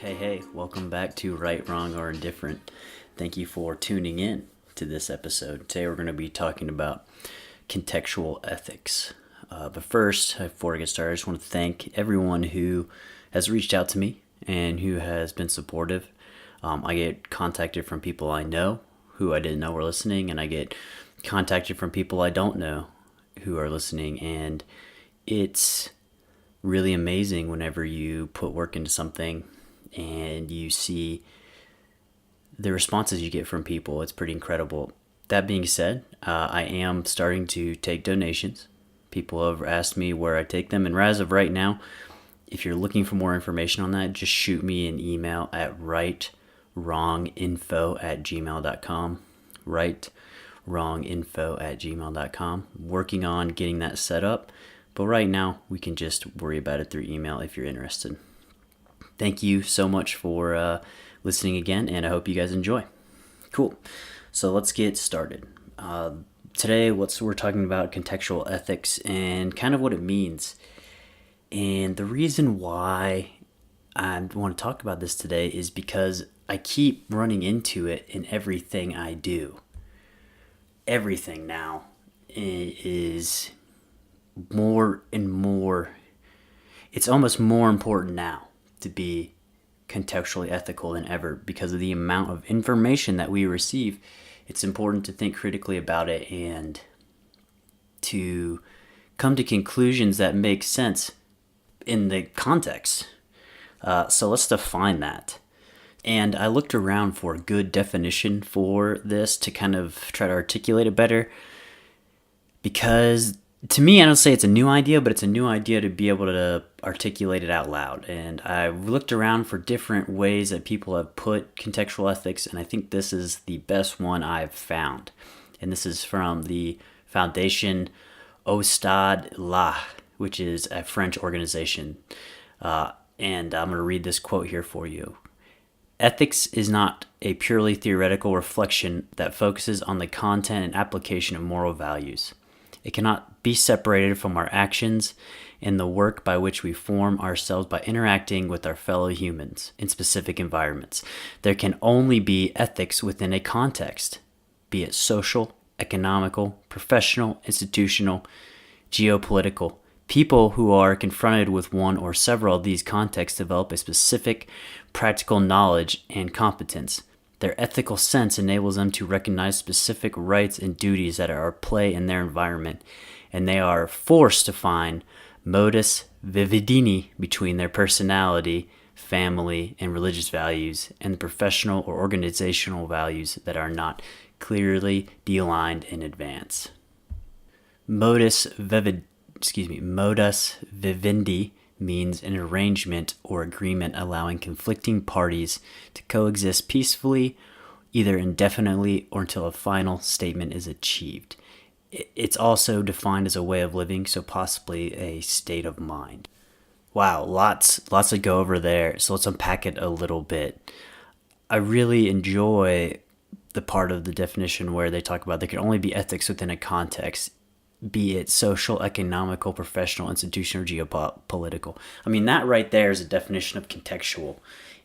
Hey, welcome back to Right, Wrong, or Indifferent. Thank you for tuning in to this episode. Today we're going to be talking about contextual ethics. But first, before I get started, I just want to thank everyone who has reached out to me and who has been supportive. I get contacted from people I know who I didn't know were listening, and I get contacted from people I don't know who are listening, and it's really amazing whenever you put work into something and you see the responses you get from people. It's pretty incredible. That being said, I am starting to take donations. People have asked me where I take them, and as of right now, if you're looking for more information on that, just shoot me an email at rightwronginfo@gmail.com. rightwronginfo@gmail.com. Working on getting that set up, but right now we can just worry about it through email if you're interested. Thank you so much for listening again, and I hope you guys enjoy. Cool. So let's get started. Today, we're talking about contextual ethics and kind of what it means. And the reason why I want to talk about this today is because I keep running into it in everything I do. Everything now is more and more, it's almost more important now to be contextually ethical than ever because of the amount of information that we receive. It's important to think critically about it and to come to conclusions that make sense in the context. So let's define that. And I looked around for a good definition for this to kind of try to articulate it better, because to me, I don't say it's a new idea, but it's a new idea to be able to articulate it out loud. And I looked around for different ways that people have put contextual ethics, and I think this is the best one I've found. And this is from the Foundation Au Stade La, which is a French organization. And I'm going to read this quote here for you. Ethics is not a purely theoretical reflection that focuses on the content and application of moral values. It cannot be separated from our actions and the work by which we form ourselves by interacting with our fellow humans in specific environments. There can only be ethics within a context, be it social, economical, professional, institutional, geopolitical. People who are confronted with one or several of these contexts develop a specific practical knowledge and competence. Their ethical sense enables them to recognize specific rights and duties that are at play in their environment, and they are forced to find modus vivendi between their personality, family, and religious values and the professional or organizational values that are not clearly delineated in advance. Modus vivendi means an arrangement or agreement allowing conflicting parties to coexist peacefully, either indefinitely or until a final statement is achieved. It's also defined as a way of living, so possibly a state of mind. Wow, lots to go over there, so let's unpack it a little bit. I really enjoy the part of the definition where they talk about there can only be ethics within a context, be it social, economical, professional, institutional, or geopolitical. I mean, that right there is a definition of contextual.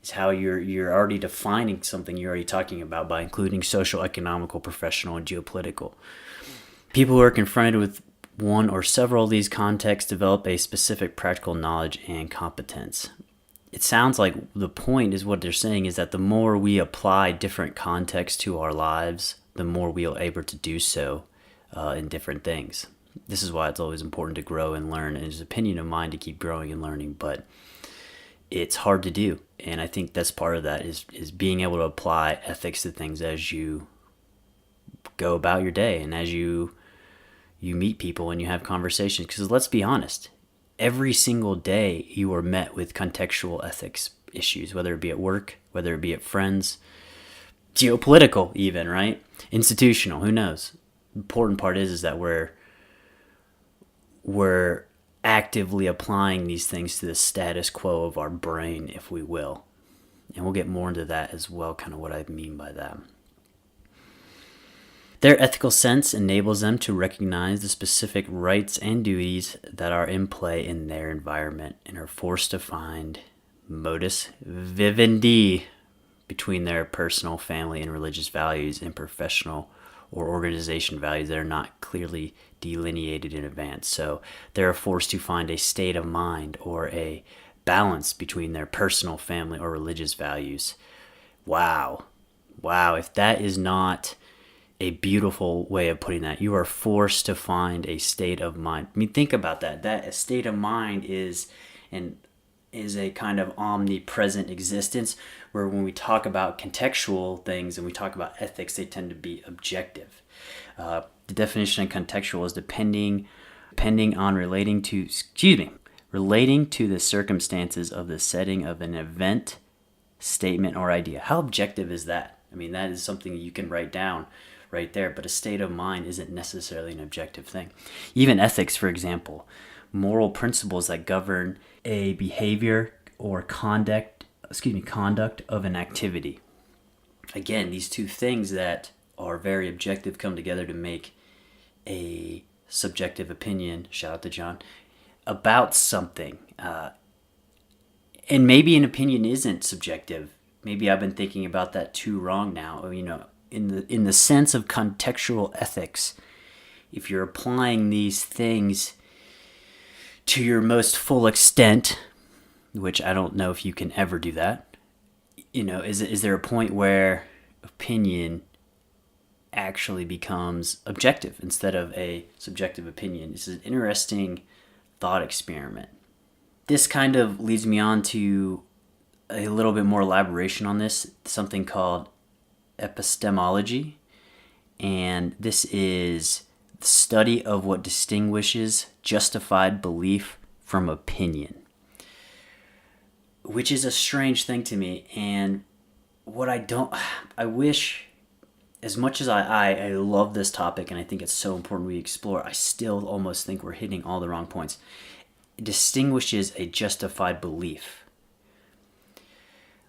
It's how you're already defining something you're already talking about by including social, economical, professional, and geopolitical. People who are confronted with one or several of these contexts develop a specific practical knowledge and competence. It sounds like the point is what they're saying is that the more we apply different contexts to our lives, the more we are able to do so in different things. This is why it's always important to grow and learn, and it's an opinion of mine to keep growing and learning, but it's hard to do. And I think that's part of that is being able to apply ethics to things as you go about your day and as you meet people and you have conversations. Because let's be honest, every single day you are met with contextual ethics issues, whether it be at work, whether it be at friends, geopolitical even, right? Institutional, who knows? Important part is that we're actively applying these things to the status quo of our brain, if we will. And we'll get more into that as well, kind of what I mean by that. Their ethical sense enables them to recognize the specific rights and duties that are in play in their environment and are forced to find modus vivendi between their personal, family, and religious values and professional or organization values that are not clearly delineated in advance. So they're forced to find a state of mind or a balance between their personal, family, or religious values. Wow. If that is not a beautiful way of putting that, you are forced to find a state of mind. I mean, think about that. That state of mind is a kind of omnipresent existence, where when we talk about contextual things and we talk about ethics, they tend to be objective. The definition of contextual is depending on relating to the circumstances of the setting of an event, statement, or idea. How objective is that? I mean, that is something you can write down right there, but a state of mind isn't necessarily an objective thing. Even ethics, for example, moral principles that govern a behavior or conduct of an activity. Again, these two things that are very objective come together to make a subjective opinion, shout out to John, about something. And maybe an opinion isn't subjective. Maybe I've been thinking about that too wrong now. In the sense of contextual ethics, if you're applying these things to your most full extent, which I don't know if you can ever do that, is there a point where opinion actually becomes objective instead of a subjective opinion? This is an interesting thought experiment. This kind of leads me on to a little bit more elaboration on this, something called epistemology. And this is the study of what distinguishes justified belief from opinion, which is a strange thing to me. And I wish, as much as I love this topic and I think it's so important we explore, I still almost think we're hitting all the wrong points. It distinguishes a justified belief.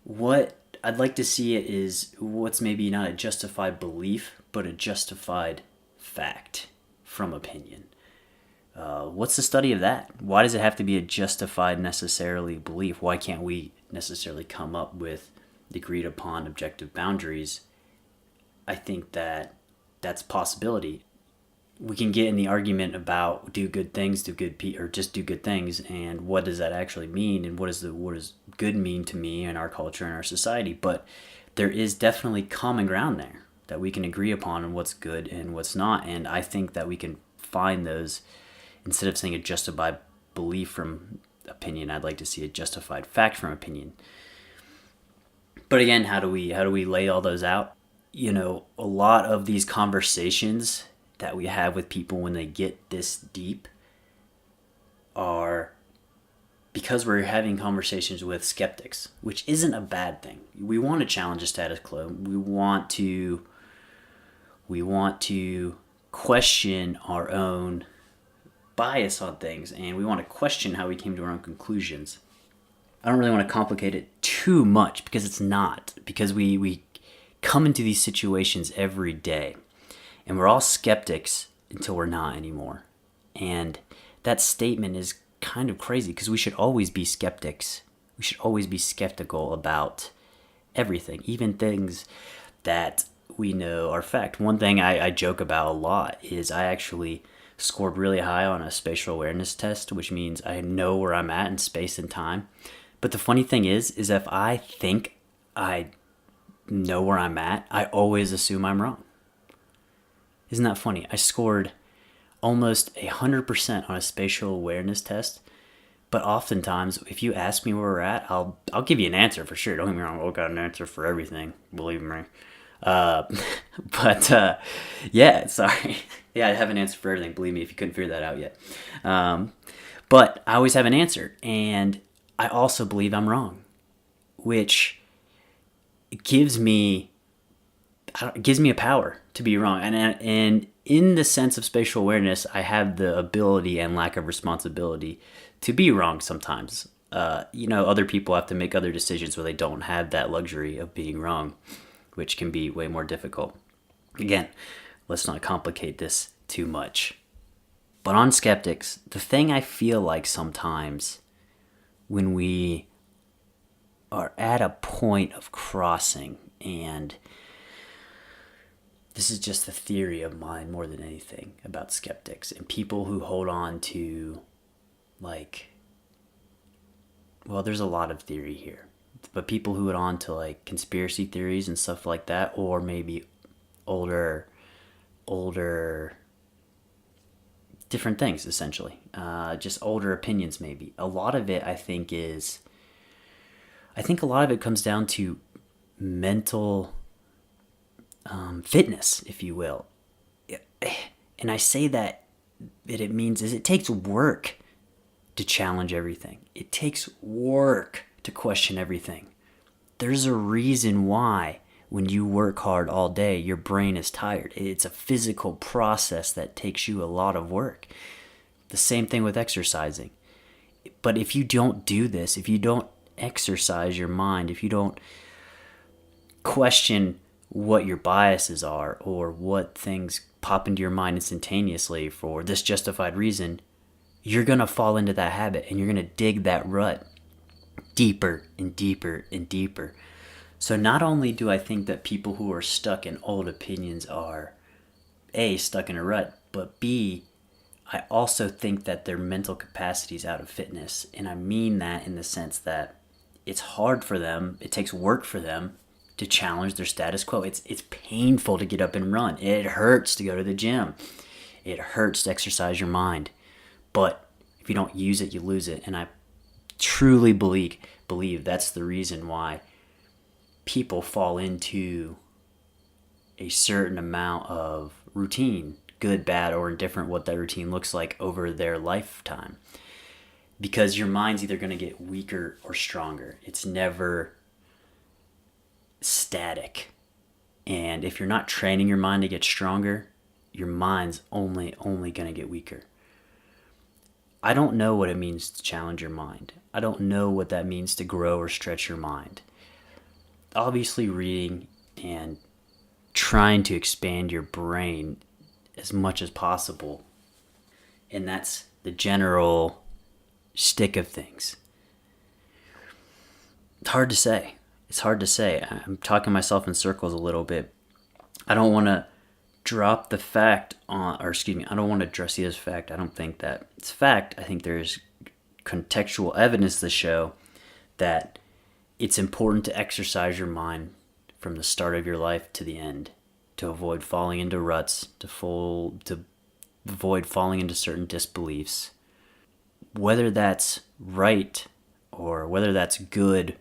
What I'd like to see it is what's maybe not a justified belief, but a justified fact from opinion. What's the study of that? Why does it have to be a justified necessarily belief? Why can't we necessarily come up with agreed upon objective boundaries? I think that's a possibility. We can get in the argument about do good things, or just do good things, and what does that actually mean, and what does good mean to me and our culture and our society. But there is definitely common ground there that we can agree upon on what's good and what's not, and I think that we can find those. Instead of saying a justified belief from opinion, I'd like to see a justified fact from opinion. But again, how do we lay all those out? A lot of these conversations that we have with people when they get this deep are because we're having conversations with skeptics, which isn't a bad thing. We want to challenge the status quo. We want to question our own bias on things, and we want to question how we came to our own conclusions. I don't really want to complicate it too much because it's not. Because we come into these situations every day, and we're all skeptics until we're not anymore. And that statement is kind of crazy because we should always be skeptics. We should always be skeptical about everything, even things that we know are fact. One thing I joke about a lot is I actually scored really high on a spatial awareness test, which means I know where I'm at in space and time. But the funny thing is if I think I know where I'm at, I always assume I'm wrong. Isn't that funny? I scored almost 100% on a spatial awareness test, but oftentimes if you ask me where we're at, I'll give you an answer for sure. Don't get me wrong, I've got an answer for everything, believe me. Yeah, sorry. Yeah, I have an answer for everything, believe me, if you couldn't figure that out yet. But I always have an answer, and I also believe I'm wrong, which gives me a power to be wrong. And in the sense of spatial awareness, I have the ability and lack of responsibility to be wrong sometimes. Other people have to make other decisions where they don't have that luxury of being wrong, which can be way more difficult. Again, let's not complicate this too much. But on Skeptics, the thing I feel like sometimes when we are at a point of crossing, and this is just a theory of mine more than anything about skeptics and people who hold on to, there's a lot of theory here, but people who hold on to conspiracy theories and stuff like that, or maybe older different things, essentially, just older opinions. Maybe a lot of it, I think a lot of it comes down to mental fitness, if you will. And I say that it means is it takes work to challenge everything. It takes work to question everything. There's a reason why when you work hard all day, your brain is tired. It's a physical process that takes you a lot of work. The same thing with exercising. But if you don't do this, if you don't exercise your mind, if you don't question what your biases are or what things pop into your mind instantaneously for this justified reason, you're going to fall into that habit and you're going to dig that rut deeper and deeper and deeper. So not only do I think that people who are stuck in old opinions are A, stuck in a rut, but B, I also think that their mental capacity is out of fitness. And I mean that in the sense that it's hard for them, it takes work for them to challenge their status quo. It's painful to get up and run. It hurts to go to the gym. It hurts to exercise your mind. But if you don't use it, you lose it. And I truly believe that's the reason why people fall into a certain amount of routine, good, bad, or indifferent, what that routine looks like over their lifetime. Because your mind's either going to get weaker or stronger. It's never static. And if you're not training your mind to get stronger, your mind's only going to get weaker. I don't know what it means to challenge your mind. I don't know what that means to grow or stretch your mind. Obviously, reading and trying to expand your brain as much as possible. And that's the general stick of things. It's hard to say. I'm talking myself in circles a little bit. I don't want to drop the fact I don't want to address it as fact. I don't think that it's fact. I think there's contextual evidence to show that it's important to exercise your mind from the start of your life to the end, to avoid falling into ruts, to avoid falling into certain disbeliefs. Whether that's right or whether that's good,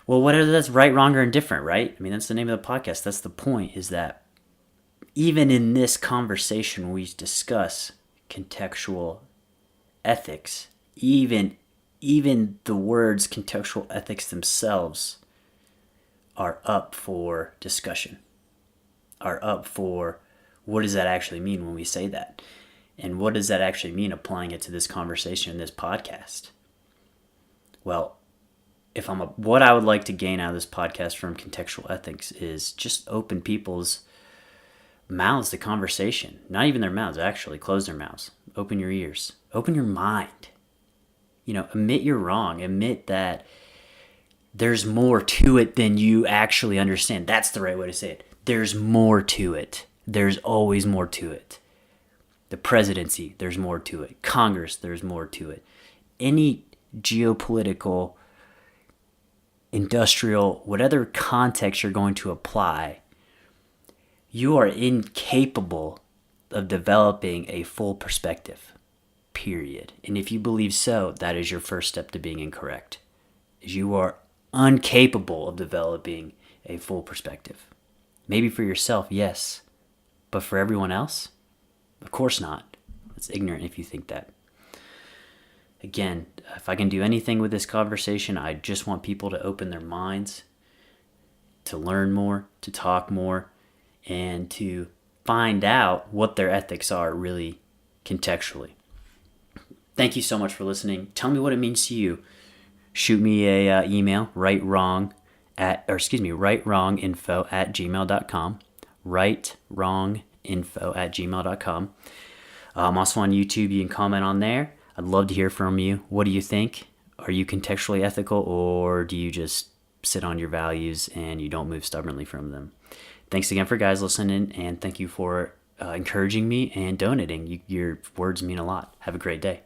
whether that's right, wrong, or indifferent, right? I mean, that's the name of the podcast. That's the point, is that even in this conversation we discuss contextual ethics, even the words contextual ethics themselves are up for discussion, are up for what does that actually mean when we say that? And what does that actually mean applying it to this conversation, this podcast? Well, what I would like to gain out of this podcast from contextual ethics is just open people's mouths to conversation. Not even their mouths, actually. Close their mouths. Open your ears. Open your mind. Admit you're wrong. Admit that there's more to it than you actually understand. That's the right way to say it. There's more to it. There's always more to it. The presidency, there's more to it. Congress, there's more to it. Any geopolitical, industrial, whatever context you're going to apply, you are incapable of developing a full perspective, period. And if you believe so, that is your first step to being incorrect. You are incapable of developing a full perspective. Maybe for yourself, yes. But for everyone else, of course not. It's ignorant if you think that. Again, if I can do anything with this conversation, I just want people to open their minds, to learn more, to talk more, and to find out what their ethics are really contextually. Thank you so much for listening. Tell me what it means to you. Shoot me a email, rightwronginfo@gmail.com. rightwronginfo@gmail.com. I'm also on YouTube. You can comment on there. I'd love to hear from you. What do you think? Are you contextually ethical, or do you just sit on your values and you don't move stubbornly from them? Thanks again for guys listening, and thank you for encouraging me and donating. Your words mean a lot. Have a great day.